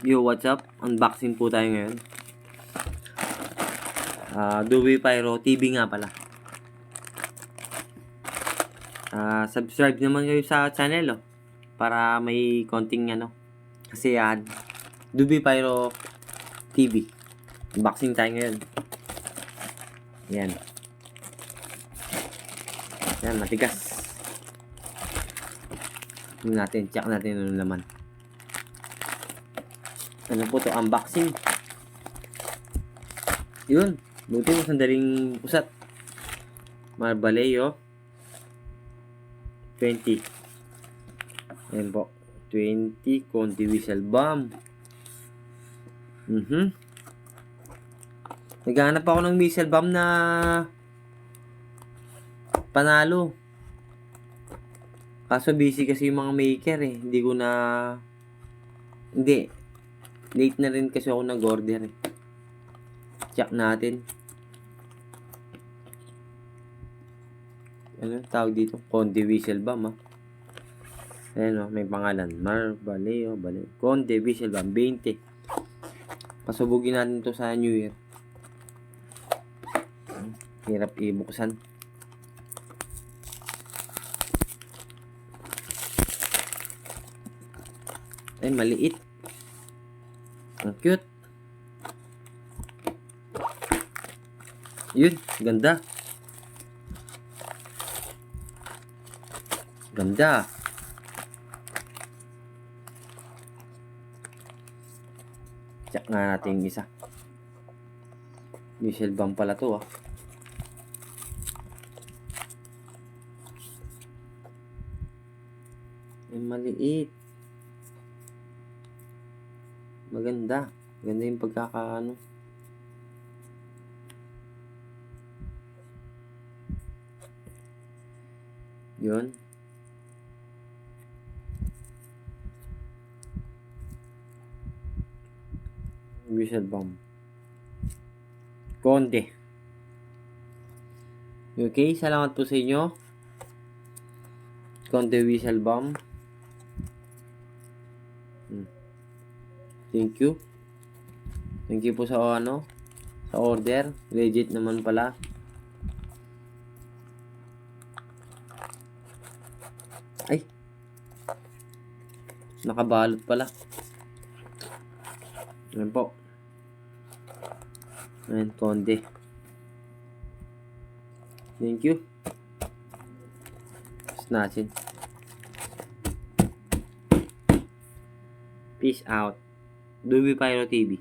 Yo, what's up? Unboxing po tayo ngayon. Dewey Pyro TV nga pala. Subscribe naman kayo sa channel, para may konting kasi Dewey Pyro TV. Unboxing tayo ngayon. Yan. Yan, matigas. Check natin ano naman. Ano po to? Unboxing. Yun. Buti mo sandaling usat. Marbaleo 20. Ayan po. 20 Conti Whistle Bomb. Naghahanap ako ng whistle bomb na panalo. Kaso busy kasi yung mga maker Hindi ko na... Hindi. Late na rin kasi ako nag-order Check natin. Ano tawag dito? Conti Whistle Bomb Ayan may pangalan. Marbaleo, Conti Whistle Bomb 20. Pasubugin natin to sa New Year. Hirap ibuksan. Ay, maliit. Ang cute. Yun, ganda. Ganda. Check nga natin yung isa. Whistle bomb pala to Ay, maliit. Maganda. Maganda yung pagkakaano. Yun. Whistle bomb. Conti. Okay, salamat po sa inyo. Conti Whistle Bomb. Thank you. Thank you po sa sa order. Legit naman pala. Ay. Nakabalot pala. Ayan po. Ayan, Conti. Thank you. Tapos natin. Peace out. Dewey Pyro TV.